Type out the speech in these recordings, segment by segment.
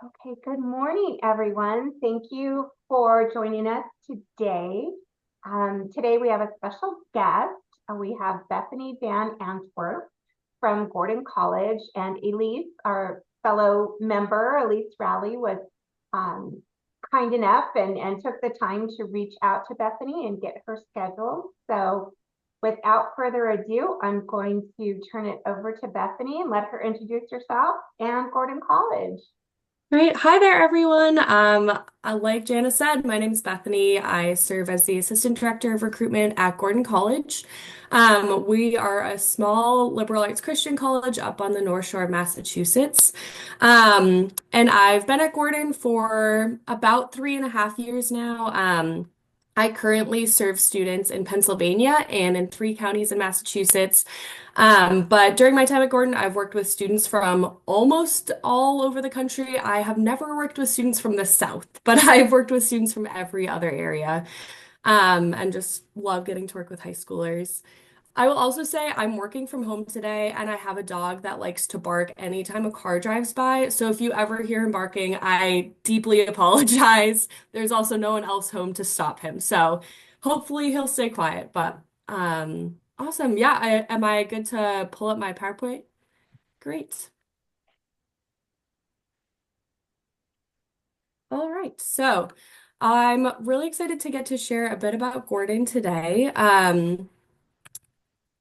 Okay, good morning, everyone. Thank you for joining us today. Today we have a special guest. We have Bethany VanAntwerp from Gordon College, and Elise, our fellow member, Elise Rowley, was um, kind enough and took the time to reach out to Bethany and get her scheduled. So without further ado, I'm going to turn it over to Bethany and let her introduce herself and Gordon College. Great. Hi there, everyone. Like Jana said, my name is Bethany. I serve as the Assistant Director of Recruitment at Gordon College. We are a small liberal arts Christian college up on the North Shore of Massachusetts. And I've been at Gordon for about 3.5 years now. I currently serve students in Pennsylvania and in 3 counties in Massachusetts. But during my time at Gordon, I've worked with students from almost all over the country. I have never worked with students from the South, but I've worked with students from every other area, and just love getting to work with high schoolers. I will also say I'm working from home today, and I have a dog that likes to bark anytime a car drives by. So if you ever hear him barking, I deeply apologize. There's also no one else home to stop him. So hopefully he'll stay quiet, but awesome. Yeah, am I good to pull up my PowerPoint? Great. All right. So I'm really excited to get to share a bit about Gordon today.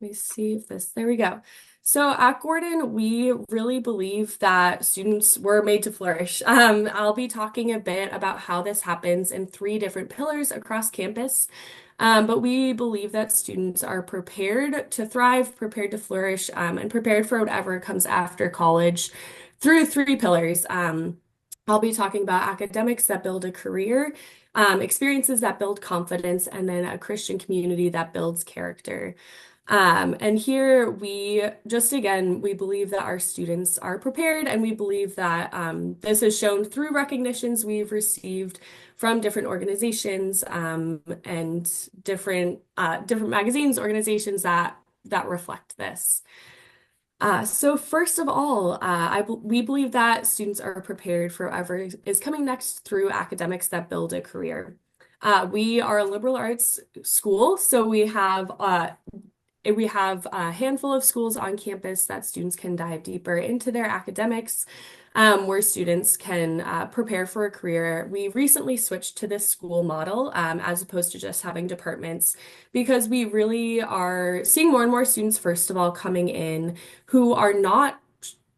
Let me see if there we go. So at Gordon, we really believe that students were made to flourish. I'll be talking a bit about how this happens in 3 different pillars across campus. But we believe that students are prepared to thrive, prepared to flourish, and prepared for whatever comes after college through 3 pillars. I'll be talking about academics that build a career, experiences that build confidence, and then a Christian community that builds character. And here we just again, we believe that our students are prepared, and we believe that this is shown through recognitions we've received from different organizations and different magazines, organizations that reflect this. So first of all, we believe that students are prepared for whatever is coming next through academics that build a career. We are a liberal arts school, so we have a handful of schools on campus that students can dive deeper into their academics, where students can prepare for a career. We recently switched to this school model as opposed to just having departments because we really are seeing more and more students, first of all, coming in who are not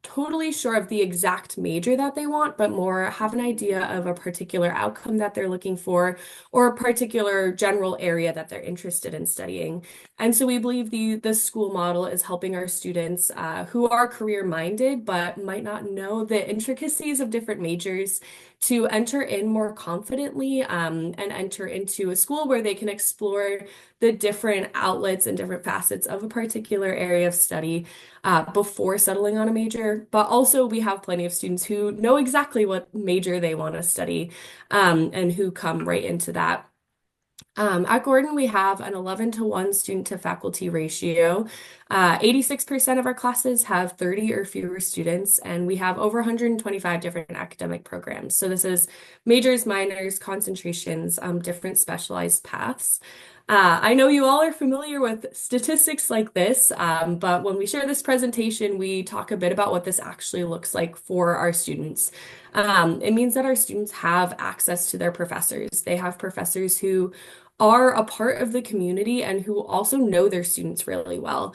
totally sure of the exact major that they want, but more have an idea of a particular outcome that they're looking for or a particular general area that they're interested in studying. And so we believe the school model is helping our students who are career minded but might not know the intricacies of different majors to enter in more confidently and enter into a school where they can explore the different outlets and different facets of a particular area of study before settling on a major. But also, we have plenty of students who know exactly what major they want to study and who come right into that. At Gordon, we have an 11-to-1 student to faculty ratio. 86% of our classes have 30 or fewer students, and we have over 125 different academic programs. So this is majors, minors, concentrations, different specialized paths. I know you all are familiar with statistics like this, but when we share this presentation, we talk a bit about what this actually looks like for our students. It means that our students have access to their professors. They have professors who are a part of the community and who also know their students really well.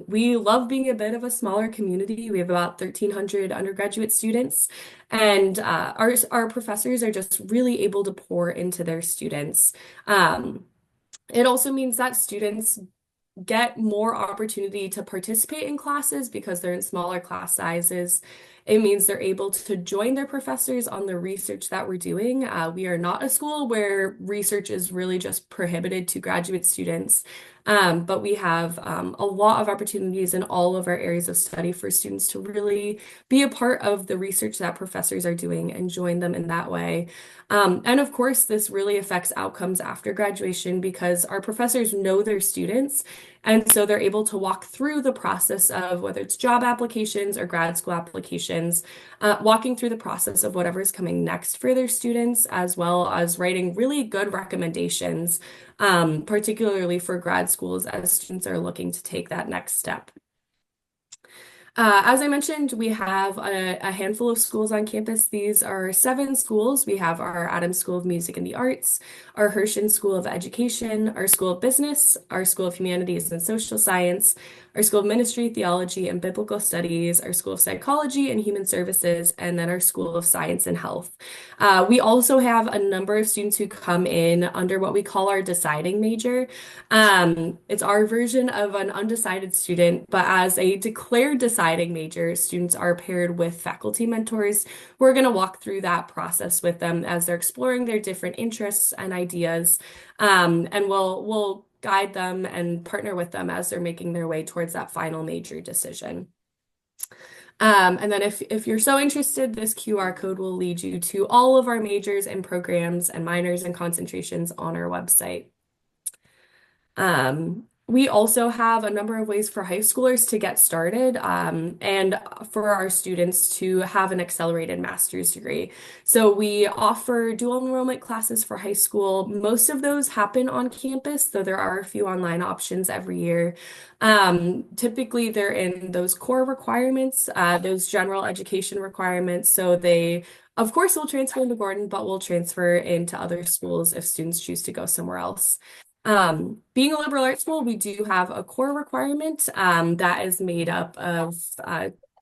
We love being a bit of a smaller community. We have about 1,300 undergraduate students, and our professors are just really able to pour into their students. It also means that students get more opportunity to participate in classes because they're in smaller class sizes. It means they're able to join their professors on the research that we're doing. We are not a school where research is really just prohibited to graduate students, but we have a lot of opportunities in all of our areas of study for students to really be a part of the research that professors are doing and join them in that way. And of course, this really affects outcomes after graduation because our professors know their students And so they're able to walk through the process of whether it's job applications or grad school applications, walking through the process of whatever is coming next for their students, as well as writing really good recommendations, particularly for grad schools as students are looking to take that next step. As I mentioned, we have a handful of schools on campus. These are 7 schools. We have our Adams School of Music and the Arts, our Hershen School of Education, our School of Business, our School of Humanities and Social Science, our School of Ministry, Theology, and Biblical Studies, our School of Psychology and Human Services, and then our School of Science and Health. We also have a number of students who come in under what we call our deciding major. It's our version of an undecided student, but as a declared deciding major, students are paired with faculty mentors who are going to walk through that process with them as they're exploring their different interests and ideas. And we'll guide them and partner with them as they're making their way towards that final major decision. And then if you're so interested, this QR code will lead you to all of our majors and programs and minors and concentrations on our website. We also have a number of ways for high schoolers to get started, and for our students to have an accelerated master's degree. So we offer dual enrollment classes for high school. Most of those happen on campus, though there are a few online options every year. Typically, they're in those core requirements, those general education requirements. So they, of course, will transfer into Gordon, but will transfer into other schools if students choose to go somewhere else. Being a liberal arts school, we do have a core requirement that is made up of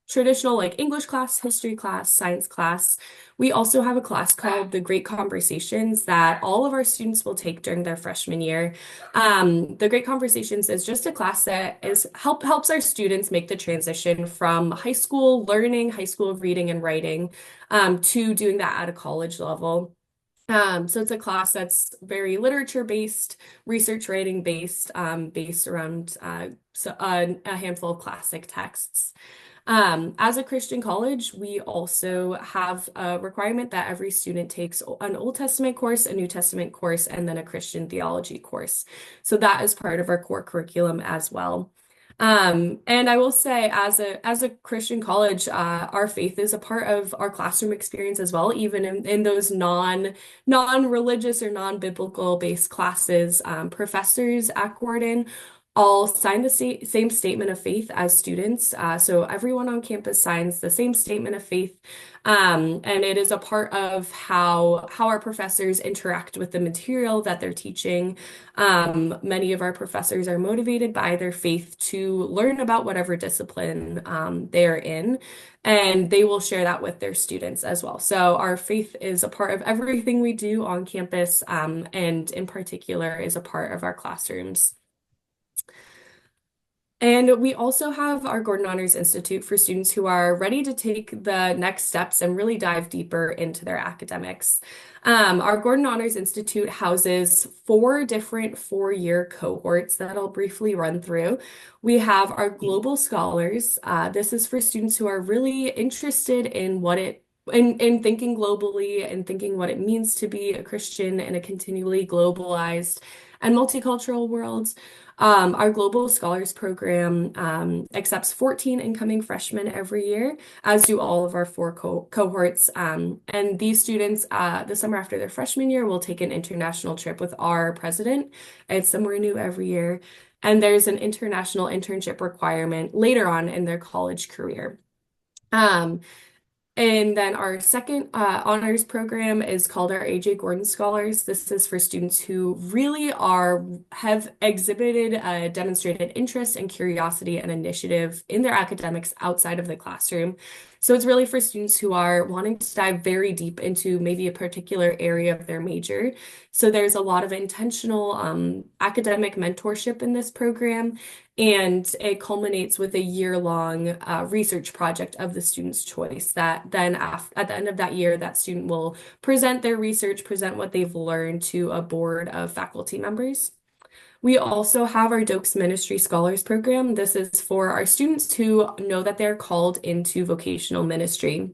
traditional like English class, history class, science class. We also have a class called the Great Conversations that all of our students will take during their freshman year. The Great Conversations is just a class that helps our students make the transition from high school learning, high school reading and writing, to doing that at a college level. So it's a class that's very literature based, research writing based, based around a handful of classic texts. As a Christian college, we also have a requirement that every student takes an Old Testament course, a New Testament course, and then a Christian theology course. So that is part of our core curriculum as well. And I will say, as a Christian college, our faith is a part of our classroom experience as well, even in those non-religious or non-biblical based classes. Professors at Gordon all sign the same statement of faith as students. So everyone on campus signs the same statement of faith. And it is a part of how our professors interact with the material that they're teaching. Many of our professors are motivated by their faith to learn about whatever discipline they're in, and they will share that with their students as well. So our faith is a part of everything we do on campus, and in particular is a part of our classrooms. And we also have our Gordon Honors Institute for students who are ready to take the next steps and really dive deeper into their academics. Our Gordon Honors Institute houses 4 different 4-year cohorts that I'll briefly run through. We have our Global Scholars. This is for students who are really interested in in thinking globally and thinking what it means to be a Christian in a continually globalized and multicultural world. Our Global Scholars Program accepts 14 incoming freshmen every year, as do all of our 4 cohorts. And these students, the summer after their freshman year, will take an international trip with our president. It's somewhere new every year. And there's an international internship requirement later on in their college career. And then our second honors program is called our AJ Gordon Scholars. This is for students who really have exhibited a demonstrated interest and curiosity and initiative in their academics outside of the classroom. So it's really for students who are wanting to dive very deep into maybe a particular area of their major. So there's a lot of intentional academic mentorship in this program, and it culminates with a year-long research project of the student's choice that then at the end of that year, that student will present their research, present what they've learned to a board of faculty members. We also have our Dokes Ministry Scholars Program. This is for our students who know that they're called into vocational ministry.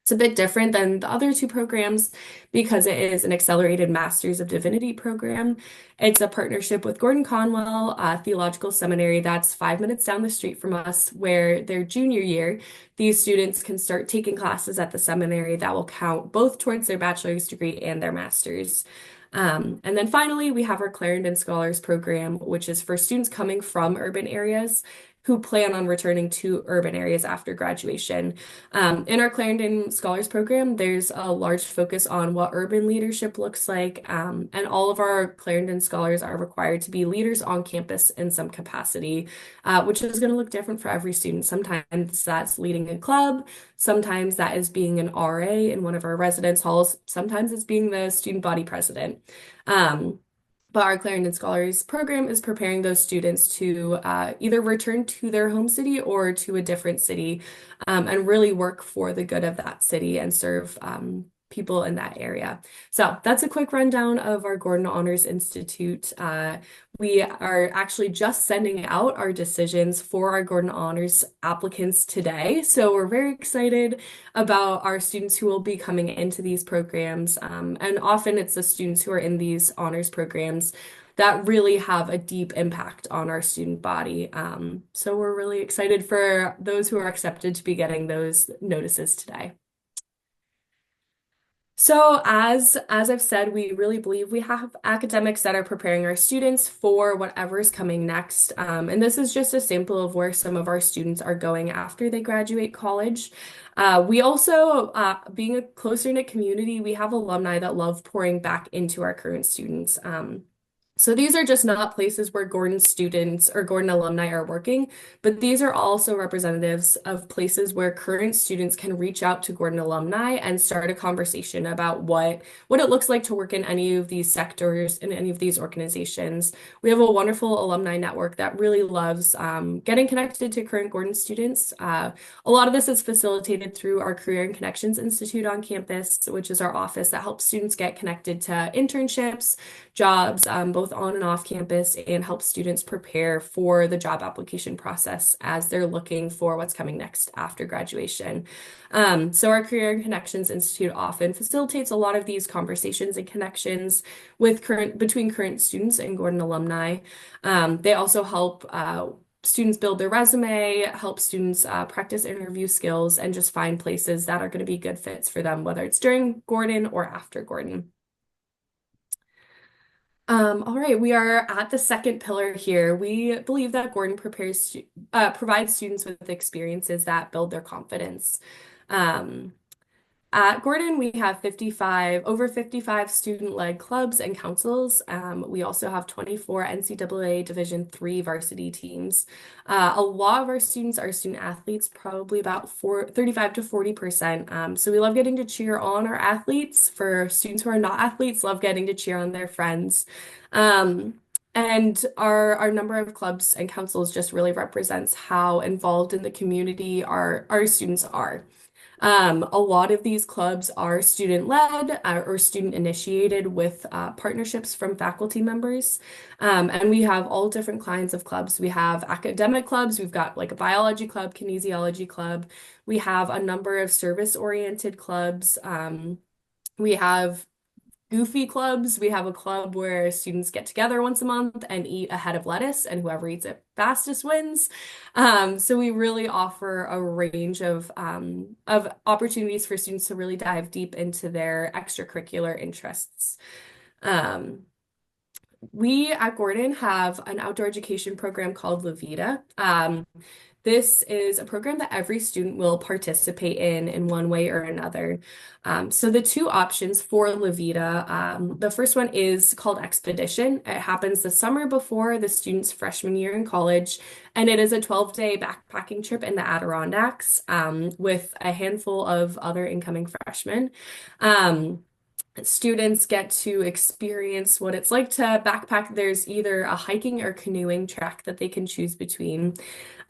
It's a bit different than the other two programs because it is an accelerated Master's of Divinity program. It's a partnership with Gordon Conwell Theological Seminary that's 5 minutes down the street from us, where their junior year, these students can start taking classes at the seminary that will count both towards their bachelor's degree and their master's. And then finally, we have our Clarendon Scholars Program, which is for students coming from urban areas who plan on returning to urban areas after graduation. In our Clarendon Scholars Program, there's a large focus on what urban leadership looks like, and all of our Clarendon scholars are required to be leaders on campus in some capacity, which is going to look different for every student. Sometimes that's leading a club, sometimes that is being an RA in one of our residence halls, sometimes it's being the student body president. Um, but our Clarendon Scholars Program is preparing those students to either return to their home city or to a different city, and really work for the good of that city and serve people in that area. So that's a quick rundown of our Gordon Honors Institute. We are actually just sending out our decisions for our Gordon Honors applicants today. So we're very excited about our students who will be coming into these programs. And often it's the students who are in these honors programs that really have a deep impact on our student body. So we're really excited for those who are accepted to be getting those notices today. So as I've said, we really believe we have academics that are preparing our students for whatever's coming next. And this is just a sample of where some of our students are going after they graduate college. We also, being a closer knit community, we have alumni that love pouring back into our current students. So these are just not places where Gordon students or Gordon alumni are working, but these are also representatives of places where current students can reach out to Gordon alumni and start a conversation about what it looks like to work in any of these sectors, in any of these organizations. We have a wonderful alumni network that really loves getting connected to current Gordon students. A lot of this is facilitated through our Career and Connections Institute on campus, which is our office that helps students get connected to internships, jobs, both on and off campus, and help students prepare for the job application process as they're looking for what's coming next after graduation. So our Career and Connections Institute often facilitates a lot of these conversations and connections between current students and Gordon alumni. They also help students build their resume, help students practice interview skills, and just find places that are going to be good fits for them, whether it's during Gordon or after Gordon. All right, we are at the second pillar here. We believe that Gordon provides students with experiences that build their confidence. Um, at Gordon, we have over 55 student-led clubs and councils. We also have 24 NCAA Division III varsity teams. A lot of our students are student athletes, probably about 35 to 40%. So we love getting to cheer on our athletes. For students who are not athletes, love getting to cheer on their friends. And our number of clubs and councils just really represents how involved in the community our students are. A lot of these clubs are student-led or student-initiated with partnerships from faculty members. And we have all different kinds of clubs. We have academic clubs. We've got like a biology club, kinesiology club. We have a number of service-oriented clubs. We have goofy clubs. We have a club where students get together once a month and eat a head of lettuce, and whoever eats it fastest wins. So we really offer a range of opportunities for students to really dive deep into their extracurricular interests. We at Gordon have an outdoor education program called La Vida. This is a program that every student will participate in one way or another. So the two options for La Vida, the first one is called Expedition. It happens the summer before the student's freshman year in college, and it is a 12-day backpacking trip in the Adirondacks with a handful of other incoming freshmen. Students get to experience what it's like to backpack. There's either a hiking or canoeing track that they can choose between.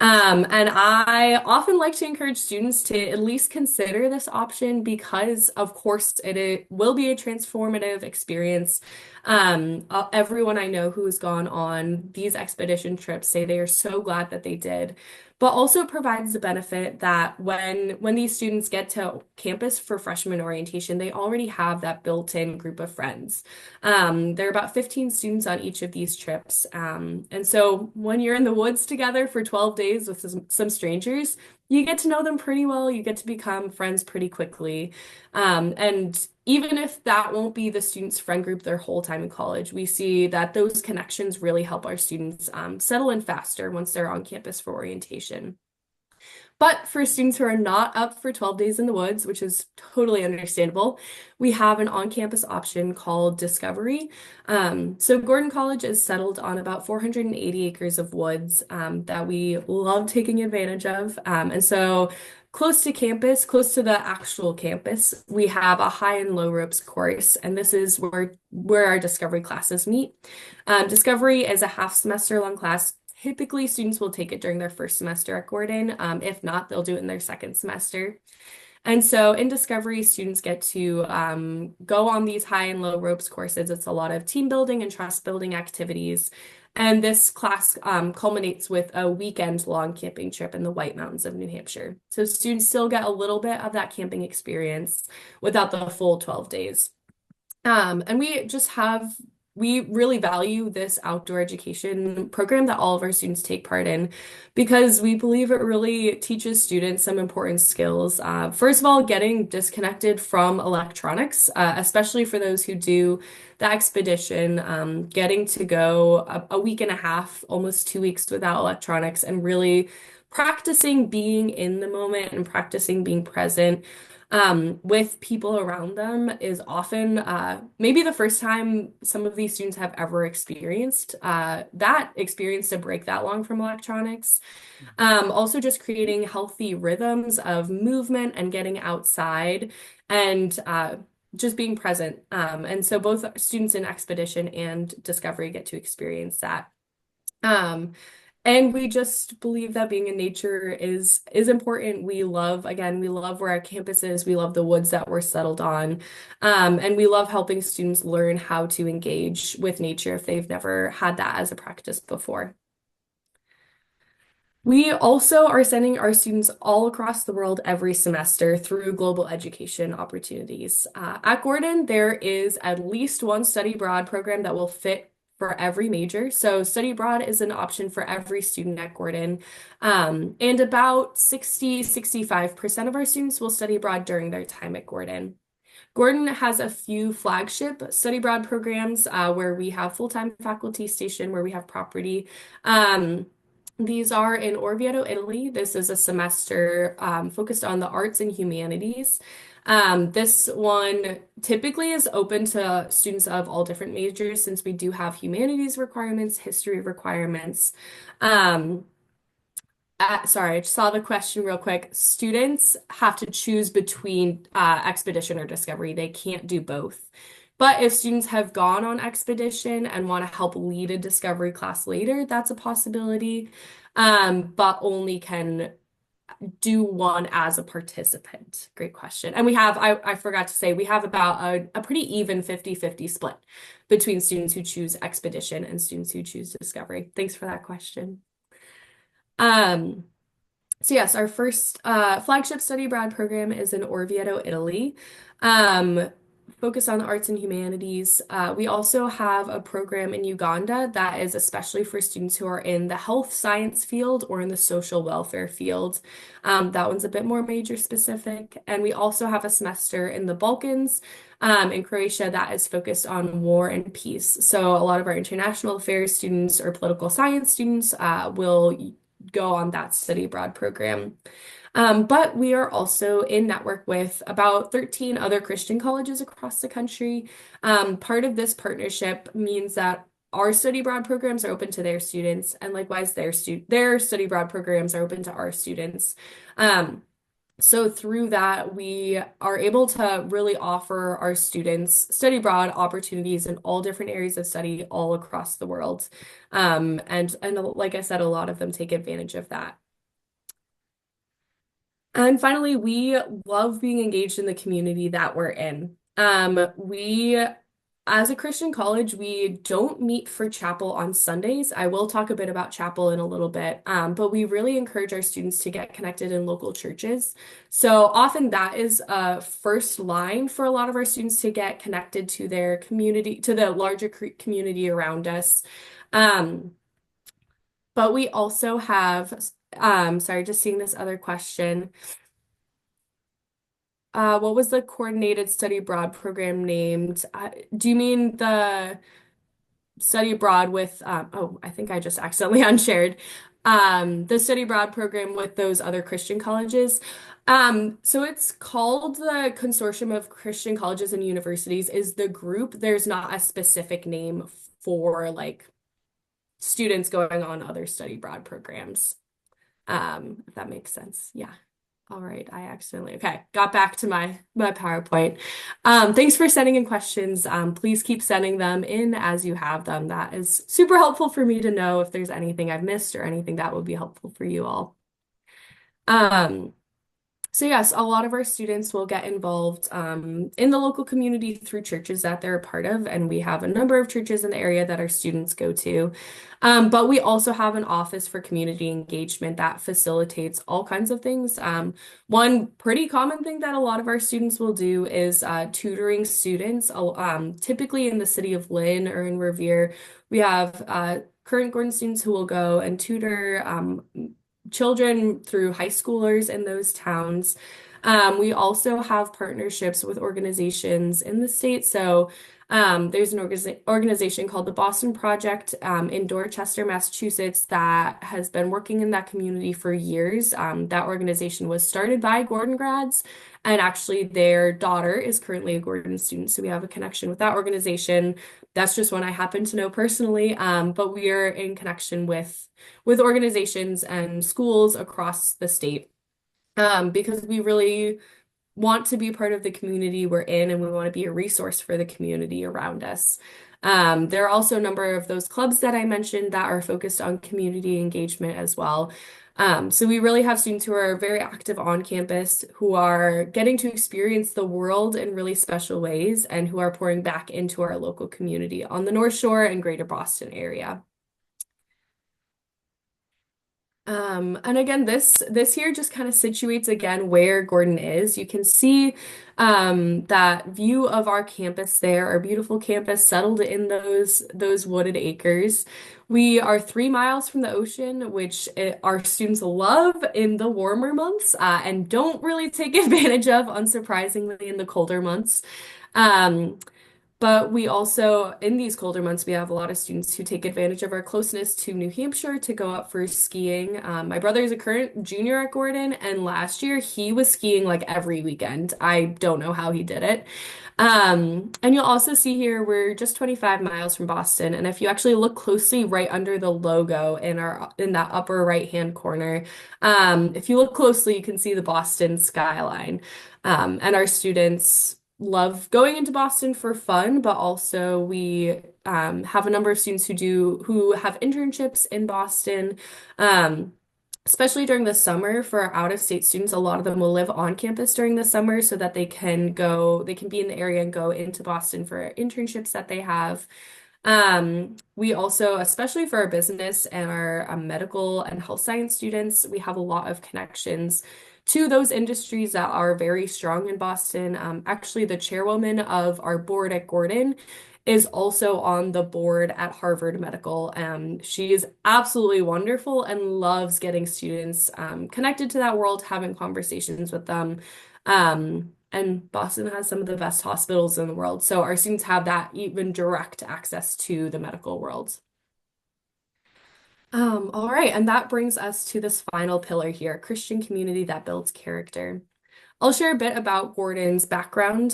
And I often like to encourage students to at least consider this option because, of course, it will be a transformative experience. Everyone I know who's gone on these expedition trips say they are so glad that they did. But also provides the benefit that when these students get to campus for freshman orientation, they already have that built-in group of friends. There are about 15 students on each of these trips. And so when you're in the woods together for 12 days with some strangers, you get to know them pretty well. You get to become friends pretty quickly. And even if that won't be the students' friend group their whole time in college, we see that those connections really help our students settle in faster once they're on campus for orientation. But for students who are not up for 12 days in the woods, which is totally understandable, we have an on-campus option called Discovery. So Gordon College is settled on about 480 acres of woods that we love taking advantage of. And so close to campus, close to the actual campus, we have a high and low ropes course, and this is where our Discovery classes meet. Discovery is a half semester long class. Typically, students will take it during their first semester at Gordon. If not, they'll do it in their second semester. And so in Discovery, students get to go on these high and low ropes courses. It's a lot of team building and trust building activities. And this class culminates with a weekend long camping trip in the White Mountains of New Hampshire. So students still get a little bit of that camping experience without the full 12 days. And we really value this outdoor education program that all of our students take part in because we believe it really teaches students some important skills. First of all, getting disconnected from electronics, especially for those who do the expedition, getting to go a week and a half, almost 2 weeks without electronics, and really practicing being in the moment and practicing being present with people around them is often maybe the first time some of these students have ever experienced that experience to break that long from electronics. Also, just creating healthy rhythms of movement and getting outside and just being present. And so both students in Expedition and Discovery get to experience that. Um, and we just believe that being in nature is important. We love where our campus is. We love the woods that we're settled on. And we love helping students learn how to engage with nature if they've never had that as a practice before. We also are sending our students all across the world every semester through global education opportunities. At Gordon, there is at least one study abroad program that will fit for every major. So study abroad is an option for every student at Gordon. And about 65% of our students will study abroad during their time at Gordon. Gordon has a few flagship study abroad programs where we have full-time faculty stationed, where we have property. These are in Orvieto, Italy. This is a semester focused on the arts and humanities. This one typically is open to students of all different majors since we do have humanities requirements, history requirements. Um, Sorry, I just saw the question real quick. Students have to choose between expedition or discovery. They can't do both. But if students have gone on expedition and want to help lead a discovery class later, that's a possibility. But only can do one as a participant. Great question. And I forgot to say, we have about a pretty even 50-50 split between students who choose expedition and students who choose discovery. Thanks for that question. Um, so yes, our first flagship study abroad program is in Orvieto, Italy, um, focused on the arts and humanities. We also have a program in Uganda that is especially for students who are in the health science field or in the social welfare field. That one's a bit more major specific. And we also have a semester in the Balkans, in Croatia that is focused on war and peace. So a lot of our international affairs students or political science students will go on that study abroad program. But we are also in network with about 13 other Christian colleges across the country. Part of this partnership means that our study abroad programs are open to their students, and likewise, their study abroad programs are open to our students. So through that, we are able to really offer our students study abroad opportunities in all different areas of study all across the world. And like I said, a lot of them take advantage of that. And finally, we love being engaged in the community that we're in. As a Christian college, we don't meet for chapel on Sundays. I will talk a bit about chapel in a little bit, but we really encourage our students to get connected in local churches. So often that is a first line for a lot of our students to get connected to their community, to the larger community around us. Um, but we also have, sorry, just seeing this other question. What was the coordinated study abroad program named? Do you mean the study abroad with, oh, I think I just accidentally unshared, the study abroad program with those other Christian colleges. So it's called the Consortium of Christian Colleges and Universities is the group. There's not a specific name for like students going on other study abroad programs. If that makes sense. Yeah. All right, I accidentally, okay, got back to my PowerPoint. Thanks for sending in questions. Please keep sending them in as you have them. That is super helpful for me to know if there's anything I've missed or anything that would be helpful for you all. Um, so yes, a lot of our students will get involved in the local community through churches that they're a part of, and we have a number of churches in the area that our students go to. But we also have an office for community engagement that facilitates all kinds of things. One pretty common thing that a lot of our students will do is tutoring students, typically in the city of Lynn or in Revere. We have current Gordon students who will go and tutor children through high schoolers in those towns. We also have partnerships with organizations in the state. So there's an organization called the Boston Project in Dorchester, Massachusetts, that has been working in that community for years. That organization was started by Gordon grads, and actually their daughter is currently a Gordon student. So we have a connection with that organization. That's just one I happen to know personally, but we are in connection with organizations and schools across the state because we really want to be part of the community we're in and we want to be a resource for the community around us. There are also a number of those clubs that I mentioned that are focused on community engagement as well. So we really have students who are very active on campus, who are getting to experience the world in really special ways and who are pouring back into our local community on the North Shore and Greater Boston area. And again, this here just kind of situates again where Gordon is. You can see that view of our campus there, our beautiful campus settled in those wooded acres. We are 3 miles from the ocean, which our students love in the warmer months and don't really take advantage of, unsurprisingly, in the colder months. Um, but we also, in these colder months, we have a lot of students who take advantage of our closeness to New Hampshire to go up for skiing. My brother is a current junior at Gordon, and last year he was skiing like every weekend. I don't know how he did it. And you'll also see here we're just 25 miles from Boston, and if you actually look closely right under the logo in that upper right-hand corner, if you look closely, you can see the Boston skyline. And our students love going into Boston for fun, but also we have a number of students who have internships in Boston. Um, Especially during the summer for our out-of-state students, a lot of them will live on campus during the summer so that they can be in the area and go into Boston for internships that they have. We also, especially for our business and our medical and health science students, we have a lot of connections to those industries that are very strong in Boston. Actually, the chairwoman of our board at Gordon is also on the board at Harvard Medical. She is absolutely wonderful and loves getting students connected to that world, having conversations with them. And Boston has some of the best hospitals in the world. So our students have that even direct access to the medical world. All right, and that brings us to this final pillar here, Christian community that builds character. I'll share a bit about Gordon's background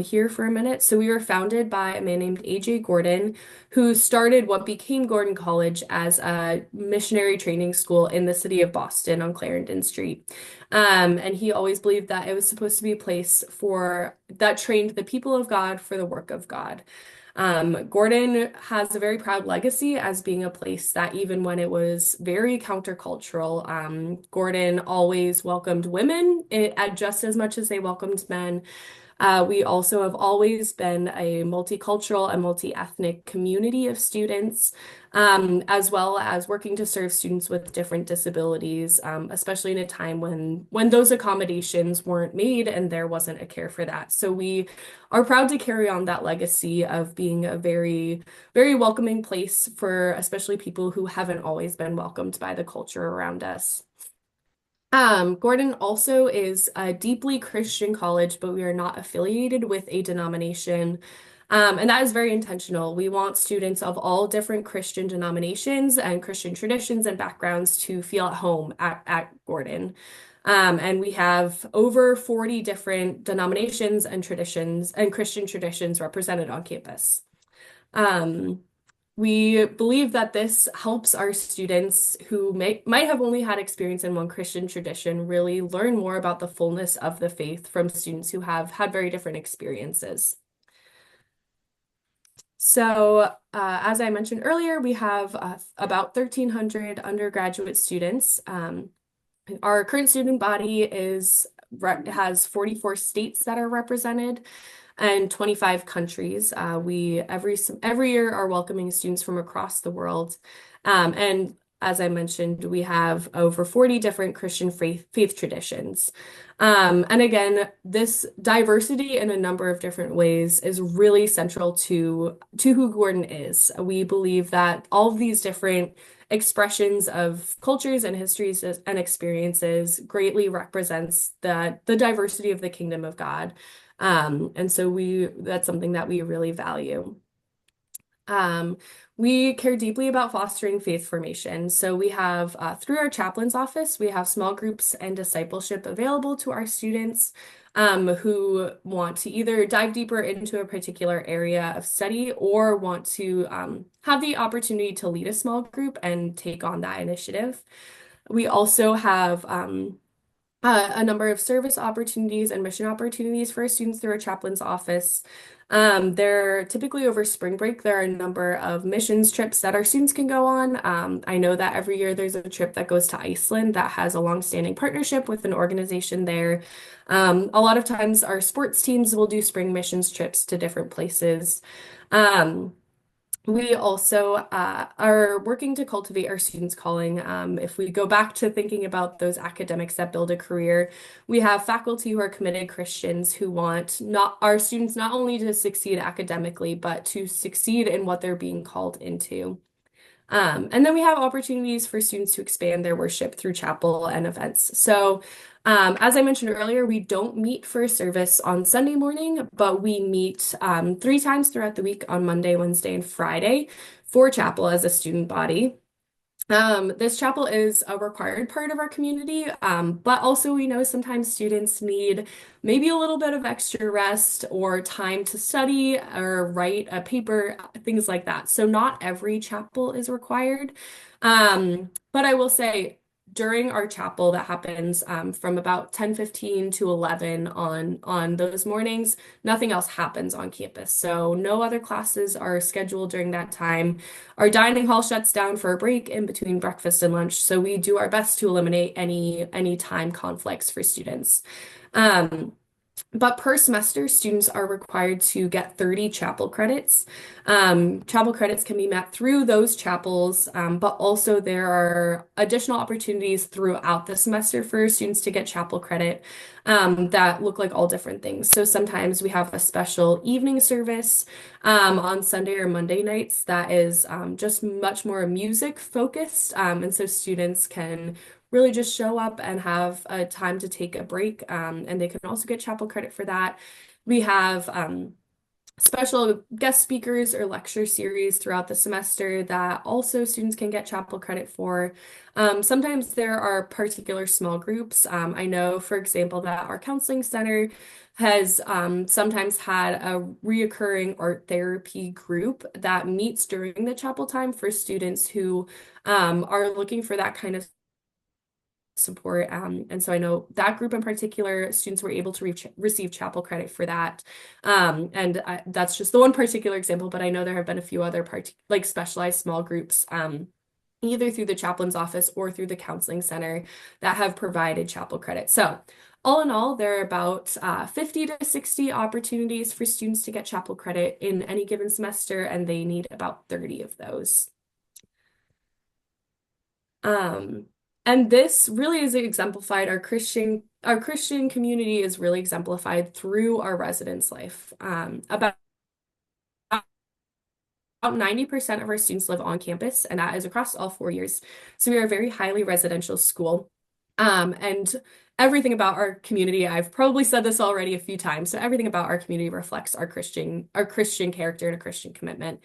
here for a minute. So we were founded by a man named AJ Gordon, who started what became Gordon College as a missionary training school in the city of Boston on Clarendon Street. And he always believed that it was supposed to be a place for that trained the people of God for the work of God. Gordon has a very proud legacy as being a place that even when it was very countercultural, Gordon always welcomed women just as much as they welcomed men. We also have always been a multicultural and multi-ethnic community of students, as well as working to serve students with different disabilities, especially in a time when those accommodations weren't made and there wasn't a care for that. So we are proud to carry on that legacy of being a very, very welcoming place for especially people who haven't always been welcomed by the culture around us. Gordon also is a deeply Christian college, but we are not affiliated with a denomination. And that is very intentional. We want students of all different Christian denominations and Christian traditions and backgrounds to feel at home at Gordon. And we have over 40 different denominations and traditions and Christian traditions represented on campus. Um, we believe that this helps our students who might have only had experience in one Christian tradition really learn more about the fullness of the faith from students who have had very different experiences. So, as I mentioned earlier, we have about 1,300 undergraduate students. Our current student body has 44 states that are represented and 25 countries. We every year are welcoming students from across the world. And as I mentioned, we have over 40 different Christian faith traditions. And again, this diversity in a number of different ways is really central to who Gordon is. We believe that all of these different expressions of cultures and histories and experiences greatly represents the diversity of the kingdom of God. And so that's something that we really value. Um, we care deeply about fostering faith formation. So we have, through our chaplain's office, we have small groups and discipleship available to our students who want to either dive deeper into a particular area of study or want to have the opportunity to lead a small group and take on that initiative. We also have a number of service opportunities and mission opportunities for our students through our chaplain's office. There typically over spring break, there are a number of missions trips that our students can go on. I know that every year there's a trip that goes to Iceland that has a long-standing partnership with an organization there. A lot of times our sports teams will do spring missions trips to different places. Um, we also are working to cultivate our students' calling. If we go back to thinking about those academics that build a career, we have faculty who are committed Christians who want not our students not only to succeed academically, but to succeed in what they're being called into. And then we have opportunities for students to expand their worship through chapel and events. So, as I mentioned earlier, we don't meet for service on Sunday morning, but we meet 3 times throughout the week on Monday, Wednesday, and Friday for chapel as a student body. This chapel is a required part of our community, but also we know sometimes students need maybe a little bit of extra rest or time to study or write a paper, things like that. So not every chapel is required. But I will say during our chapel that happens from about 10:15 to 11 on those mornings, nothing else happens on campus. So no other classes are scheduled during that time. Our dining hall shuts down for a break in between breakfast and lunch, so we do our best to eliminate any time conflicts for students. Um, but per semester, students are required to get 30 chapel credits. Chapel credits can be met through those chapels, but also there are additional opportunities throughout the semester for students to get chapel credit that look like all different things. So sometimes we have a special evening service on Sunday or Monday nights that is just much more music focused. And so students can really just show up and have a time to take a break. And they can also get chapel credit for that. We have special guest speakers or lecture series throughout the semester that also students can get chapel credit for. Sometimes there are particular small groups. I know, for example, that our counseling center has sometimes had a reoccurring art therapy group that meets during the chapel time for students who are looking for that kind of support. And so I know that group in particular, students were able to receive chapel credit for that. That's just the one particular example, but I know there have been a few other like specialized small groups, either through the chaplain's office or through the counseling center that have provided chapel credit. So all in all, there are about 50 to 60 opportunities for students to get chapel credit in any given semester, and they need about 30 of those. Um, and this really is exemplified, our Christian community is really exemplified through our residence life. About 90% of our students live on campus, and that is across all 4 years. So we are a very highly residential school. And everything about our community, I've probably said this already a few times, so everything about our community reflects our Christian character and a Christian commitment.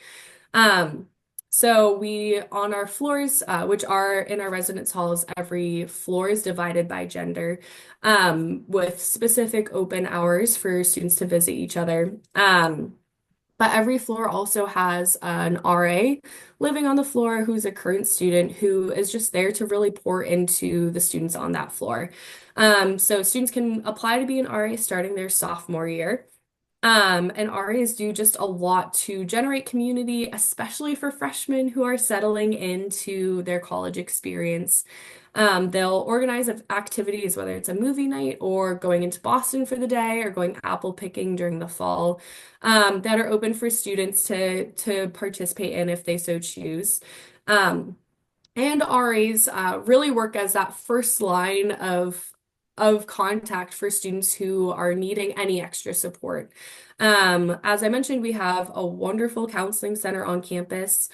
Um, so we, on our floors, which are in our residence halls, every floor is divided by gender, with specific open hours for students to visit each other. But every floor also has an RA living on the floor who's a current student who is just there to really pour into the students on that floor. So students can apply to be an RA starting their sophomore year. And RAs do just a lot to generate community, especially for freshmen who are settling into their college experience. They'll organize activities, whether it's a movie night or going into Boston for the day or going apple picking during the fall, that are open for students to participate in if they so choose. Um, and RAs really work as that first line of contact for students who are needing any extra support. As I mentioned, we have a wonderful counseling center on campus.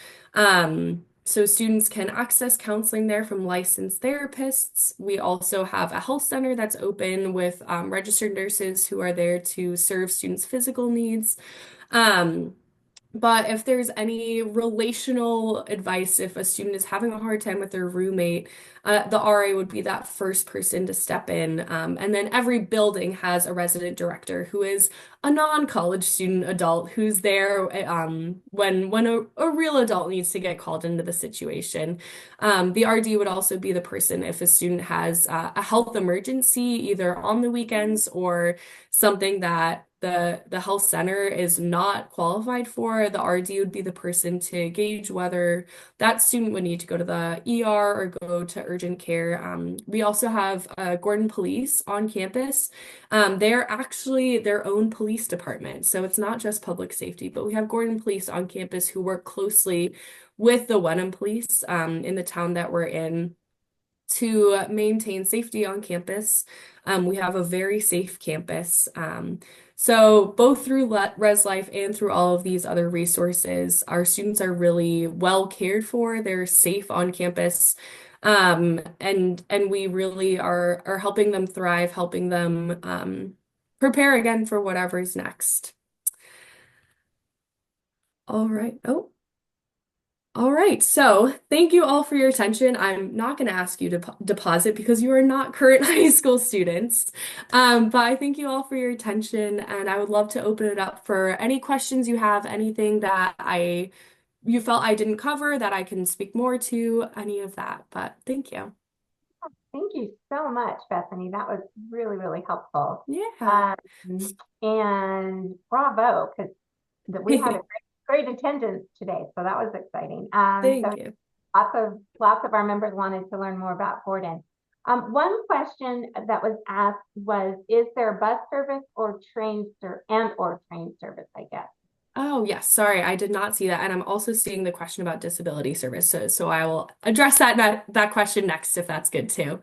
So students can access counseling there from licensed therapists. We also have a health center that's open with registered nurses who are there to serve students' physical needs. Um, but if there's any relational advice, if a student is having a hard time with their roommate, the RA would be that first person to step in. And then every building has a resident director who is a non-college student adult who's there when a real adult needs to get called into the situation. The RD would also be the person if a student has a health emergency, either on the weekends or something that the health center is not qualified for. The RD would be the person to gauge whether that student would need to go to the ER or go to urgent care. We also have Gordon Police on campus. They're actually their own police department, so it's not just public safety, but we have Gordon Police on campus who work closely with the Wenham Police in the town that we're in to maintain safety on campus. We have a very safe campus. So both through Res Life and through all of these other resources, our students are really well cared for. They're safe on campus. And we really are helping them thrive, helping them prepare again for whatever's next. All right. Oh. All right, so thank you all for your attention. I'm not going to ask you to deposit because you are not current high school students. But I thank you all for your attention, and I would love to open it up for any questions you have, anything that you felt I didn't cover that I can speak more to, any of that. But thank you. Thank you so much, Bethany. That was really, really helpful. Yeah. Um, and bravo, because we had a great attendance today, so that was exciting. So Thank you. lots of our members wanted to learn more about Gordon. One question that was asked was, is there bus service or train service, I guess? Oh, yes. Sorry, I did not see that. And I'm also seeing the question about disability services. So I will address that question next if that's good too.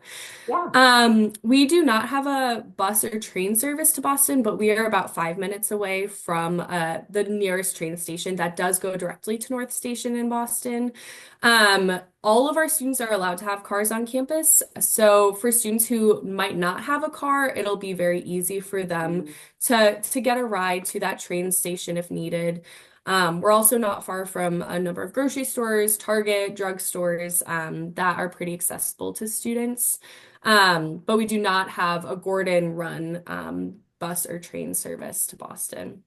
Yeah. We do not have a bus or train service to Boston, but we are about 5 minutes away from the nearest train station that does go directly to North Station in Boston. All of our students are allowed to have cars on campus. So for students who might not have a car, it'll be very easy for them to get a ride to that train station if needed. We're also not far from a number of grocery stores, Target, drugstores, that are pretty accessible to students. But we do not have a Gordon run bus or train service to Boston.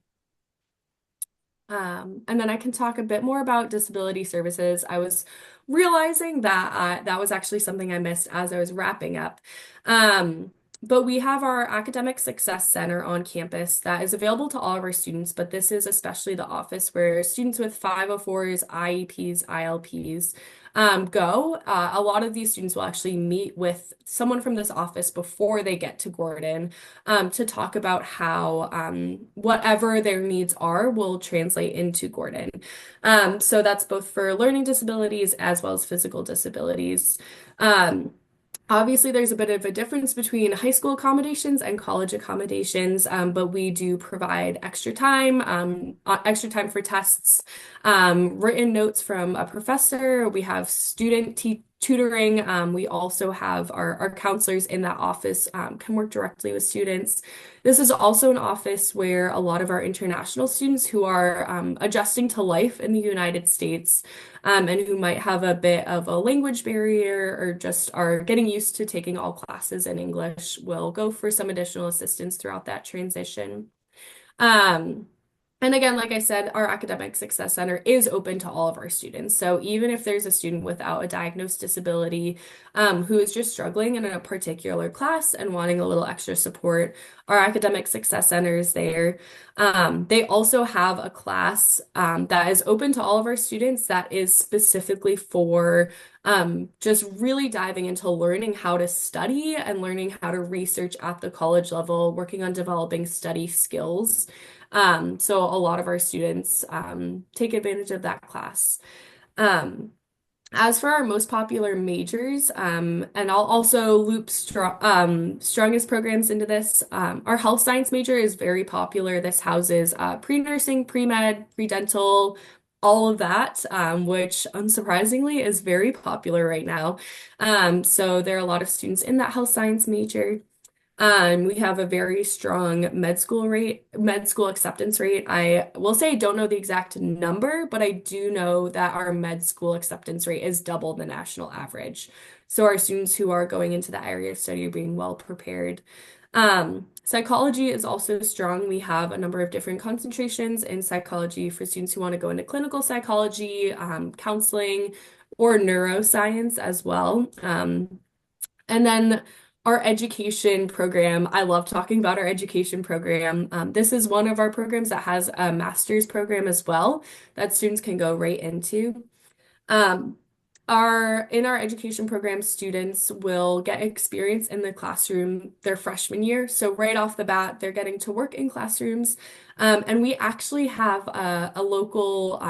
And then I can talk a bit more about disability services. I was realizing that that was actually something I missed as I was wrapping up. Um, but we have our Academic Success Center on campus that is available to all of our students, but this is especially the office where students with 504s, IEPs, ILPs go. A lot of these students will actually meet with someone from this office before they get to Gordon to talk about how whatever their needs are will translate into Gordon. So that's both for learning disabilities as well as physical disabilities. Um, Obviously, there's a bit of a difference between high school accommodations and college accommodations, but we do provide extra time for tests, written notes from a professor. We have student te tutoring. We also have our counselors in that office can work directly with students. This is also an office where a lot of our international students who are adjusting to life in the United States and who might have a bit of a language barrier or just are getting used to taking all classes in English will go for some additional assistance throughout that transition. Um, and again, like I said, our Academic Success Center is open to all of our students. So even if there's a student without a diagnosed disability, who is just struggling in a particular class and wanting a little extra support, our Academic Success Center is there. They also have a class, that is open to all of our students that is specifically for just really diving into learning how to study and learning how to research at the college level, working on developing study skills. So a lot of our students take advantage of that class. Um, as for our most popular majors, and I'll also loop strongest programs into this, our health science major is very popular. This houses pre-nursing, pre-med, pre-dental, all of that, which unsurprisingly is very popular right now. So there are a lot of students in that health science major. We have a very strong med school acceptance rate. I will say I don't know the exact number, but I do know that our med school acceptance rate is double the national average. So our students who are going into the area of study are being well prepared. Psychology is also strong. We have a number of different concentrations in psychology for students who want to go into clinical psychology, counseling, or neuroscience as well. And then our education program, I love talking about our education program. This is one of our programs that has a master's program as well that students can go right into. Um, in our education program, students will get experience in the classroom their freshman year. So right off the bat, they're getting to work in classrooms. And we actually have a local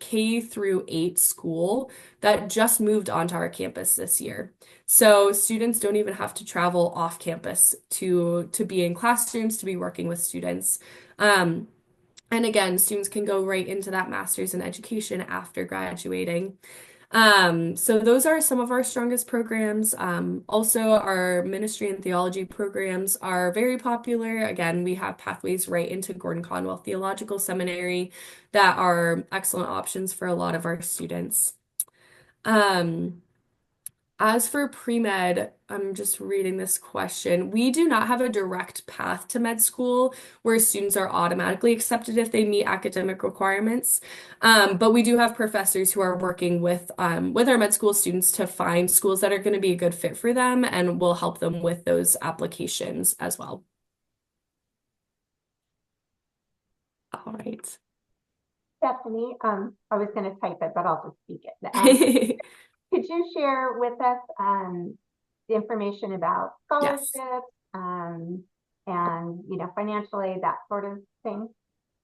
K through 8 school that just moved onto our campus this year. So students don't even have to travel off campus to be in classrooms, to be working with students. Um, and again, students can go right into that master's in education after graduating. So those are some of our strongest programs. Also, our ministry and theology programs are very popular. Again, we have pathways right into Gordon Conwell Theological Seminary that are excellent options for a lot of our students. Um, as for pre-med, I'm just reading this question. We do not have a direct path to med school where students are automatically accepted if they meet academic requirements. But we do have professors who are working with our med school students to find schools that are going to be a good fit for them and will help them with those applications as well. All right. Stephanie, I was going to type it, but I'll just speak it. Could you share with us the information about Yes. scholarships and financial aid, that sort of thing?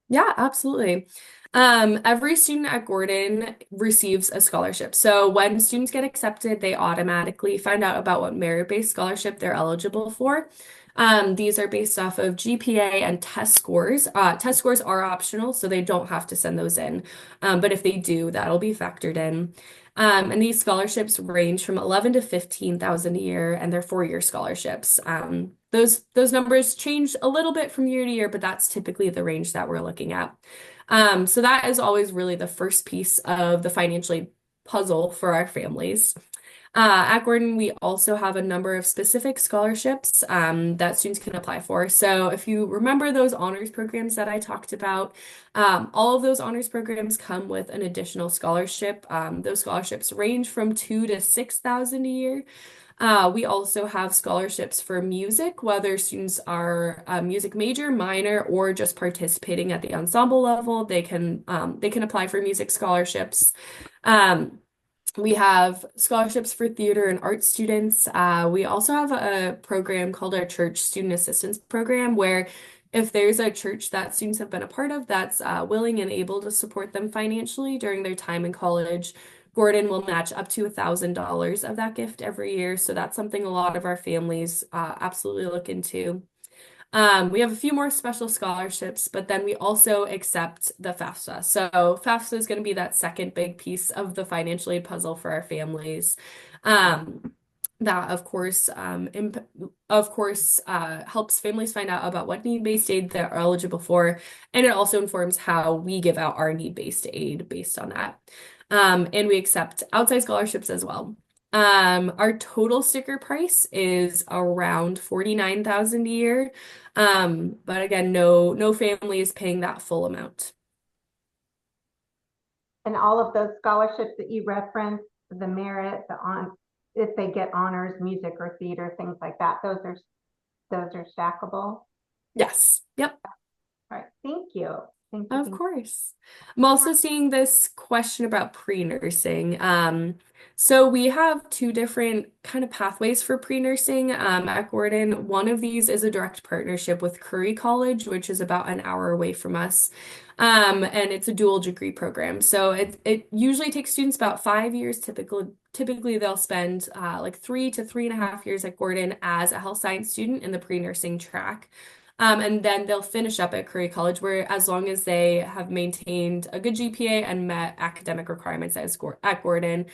Yeah, absolutely. Every student at Gordon receives a scholarship. So when students get accepted, they automatically find out about what merit-based scholarship they're eligible for. These are based off of GPA and test scores. Test scores are optional, so they don't have to send those in. But if they do, that'll be factored in. And these scholarships range from 11 to 15,000 a year, and they're 4-year scholarships. Those numbers change a little bit from year to year, but that's typically the range that we're looking at. So that is always really the first piece of the financial aid puzzle for our families. At Gordon, we also have a number of specific scholarships that students can apply for. So if you remember those honors programs that I talked about, all of those honors programs come with an additional scholarship. Those scholarships range from 2 to 6,000 a year. We also have scholarships for music, whether students are a music major, minor, or just participating at the ensemble level, they can apply for music scholarships. Um, we have scholarships for theater and art students. We also have a program called our Church Student Assistance Program, where if there's a church that students have been a part of that's willing and able to support them financially during their time in college, Gordon will match up to $1,000 of that gift every year. So that's something a lot of our families absolutely look into. We have a few more special scholarships, but then we also accept the FAFSA. So FAFSA is going to be that second big piece of the financial aid puzzle for our families. That of course helps families find out about what need-based aid they're eligible for, and it also informs how we give out our need-based aid based on that. And we accept outside scholarships as well. Our total sticker price is around 49,000 a year. But again, no family is paying that full amount. And all of those scholarships that you referenced, the merit, if they get honors, music or theater, things like that, those are stackable. Yes. Yep. All right. Thank you. Thank you. Of course. I'm also seeing this question about pre-nursing. So we have two different kind of pathways for pre-nursing at Gordon. One of these is a direct partnership with Curry College, which is about an hour away from us. And it's a dual degree program. So it usually takes students about 5 years. Typically they'll spend like 3 to 3.5 years at Gordon as a health science student in the pre-nursing track. And then they'll finish up at Curry College, where as long as they have maintained a good GPA and met academic requirements at Gordon,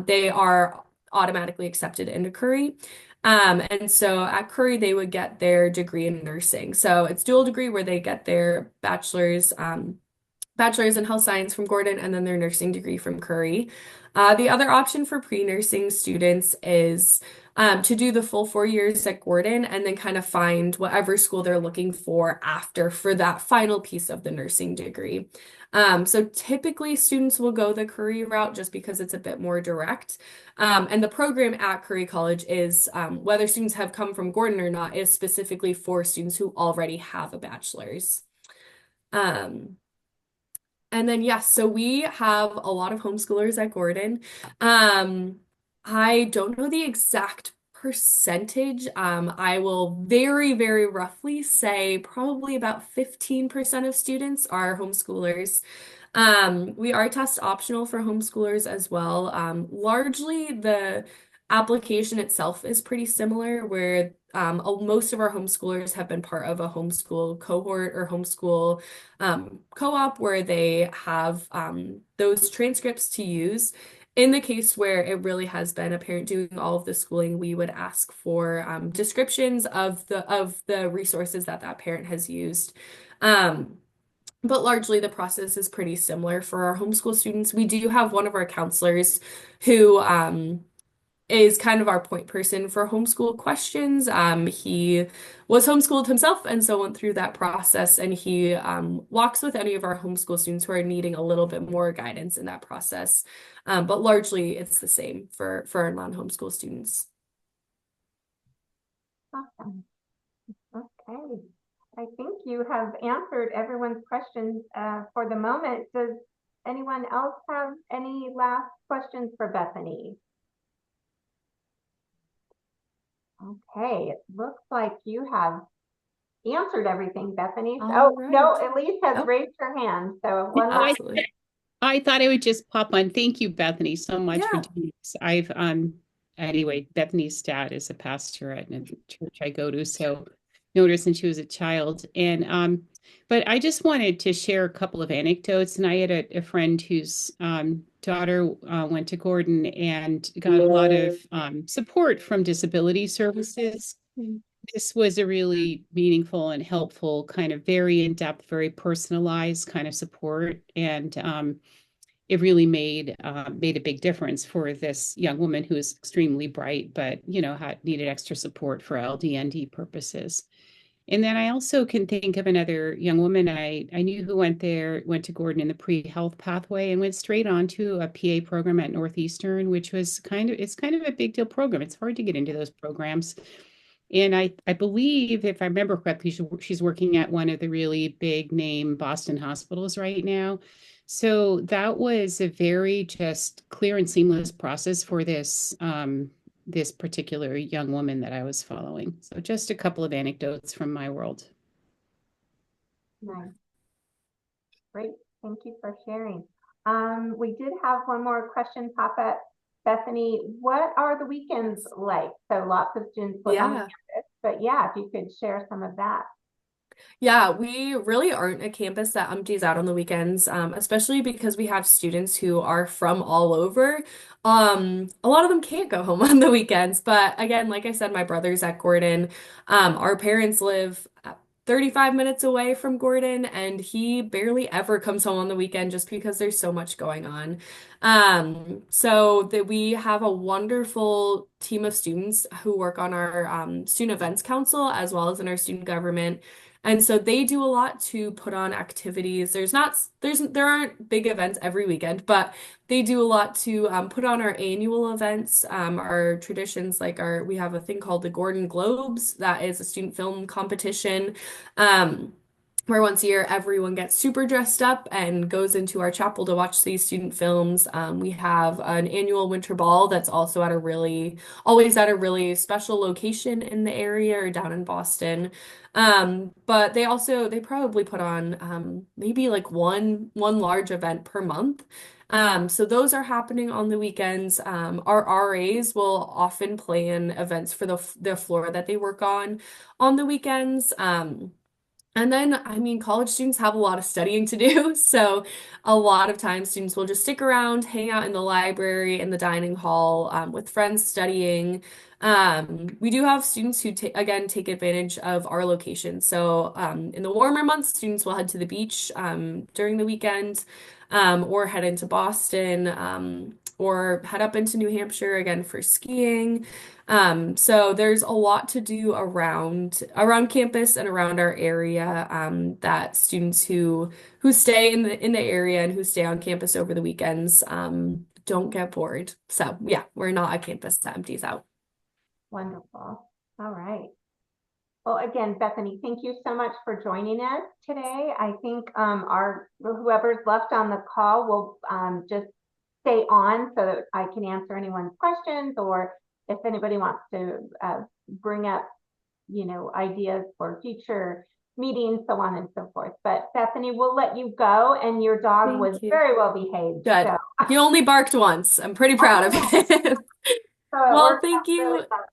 they are automatically accepted into Curry. And so at Curry, they would get their degree in nursing. So it's dual degree where they get their bachelor's in health science from Gordon, and then their nursing degree from Curry. The other option for pre-nursing students is to do the full 4 years at Gordon and then kind of find whatever school they're looking for after for that final piece of the nursing degree. So typically students will go the Curry route just because it's a bit more direct. And the program at Curry College is, whether students have come from Gordon or not, is specifically for students who already have a bachelor's. Um, and then, yes, so we have a lot of homeschoolers at Gordon. Um, I don't know the exact percentage. I will very, very roughly say probably about 15% of students are homeschoolers. We are test optional for homeschoolers as well. Largely, the application itself is pretty similar, where most of our homeschoolers have been part of a homeschool cohort or homeschool co-op where they have those transcripts to use. In the case where it really has been a parent doing all of the schooling, we would ask for descriptions of the resources that that parent has used. But largely the process is pretty similar for our homeschool students. We do have one of our counselors who is kind of our point person for homeschool questions. He was homeschooled himself and so went through that process, and he walks with any of our homeschool students who are needing a little bit more guidance in that process. But largely it's the same for our non-homeschool students. Awesome. Okay. I think you have answered everyone's questions for the moment. Does anyone else have any last questions for Bethany? Okay, it looks like you have answered everything, Bethany. All No, right. Elise has Oh, raised her hand. So one last. absolutely. I thought I would just pop on. Thank you, Bethany, so much for Yeah. doing this. Anyway, Bethany's dad is a pastor at a church I go to, so known her since she was a child. And but I just wanted to share a couple of anecdotes. And I had a friend whose daughter went to Gordon and got a lot of support from disability services. This was a really meaningful and helpful, kind of very in-depth, very personalized kind of support. And it really made a big difference for this young woman who is extremely bright, but had needed extra support for LD&D purposes. And then I also can think of another young woman I knew who went to Gordon in the pre-health pathway and went straight on to a PA program at Northeastern, which was it's kind of a big deal program. It's hard to get into those programs. And I believe, if I remember correctly, she's working at one of the really big name Boston hospitals right now. So that was a very just clear and seamless process for this particular young woman that I was following. So just a couple of anecdotes from my world. Nice. Great. Thank you for sharing. We did have one more question pop up. Bethany, what are the weekends like? So lots of students live on campus, but yeah, if you could share some of that. Yeah, we really aren't a campus that empties out on the weekends, especially because we have students who are from all over. A lot of them can't go home on the weekends, but again, like I said, my brother's at Gordon. Our parents live 35 minutes away from Gordon, and he barely ever comes home on the weekend just because there's so much going on. So that we have a wonderful team of students who work on our student events council as well as in our student government. And so they do a lot to put on activities. There aren't big events every weekend, but they do a lot to put on our annual events, our traditions, we have a thing called the Gordon Globes, that is a student film competition. Um, where once a year everyone gets super dressed up and goes into our chapel to watch these student films. We have an annual winter ball that's also always at a really special location in the area or down in Boston. But they probably put on maybe like one large event per month. So those are happening on the weekends. Our RAs will often plan events for the floor that they work on the weekends. And then, I mean, college students have a lot of studying to do. So a lot of times students will just stick around, hang out in the library, in the dining hall, with friends studying. We do have students who again take advantage of our location. So in the warmer months, students will head to the beach during the weekend, or head into Boston, or head up into New Hampshire again for skiing. So there's a lot to do around campus and around our area, that students who stay in the area and who stay on campus over the weekends don't get bored. So yeah, we're not a campus that empties out. Wonderful. All right. Well, again, Bethany, thank you so much for joining us today. I think whoever's left on the call will just stay on so that I can answer anyone's questions, or if anybody wants to bring up, ideas for future meetings, so on and so forth. But Bethany, we'll let you go, and your dog was very well behaved. Good. So. He only barked once. I'm pretty proud of him. Well, thank you. Really well.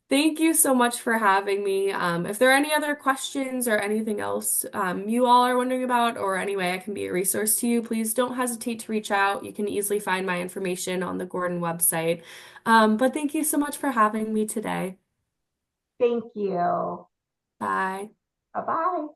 Thank you so much for having me. If there are any other questions or anything else you all are wondering about, or any way I can be a resource to you, please don't hesitate to reach out. You can easily find my information on the Gordon website. But thank you so much for having me today. Thank you. Bye. Bye-bye.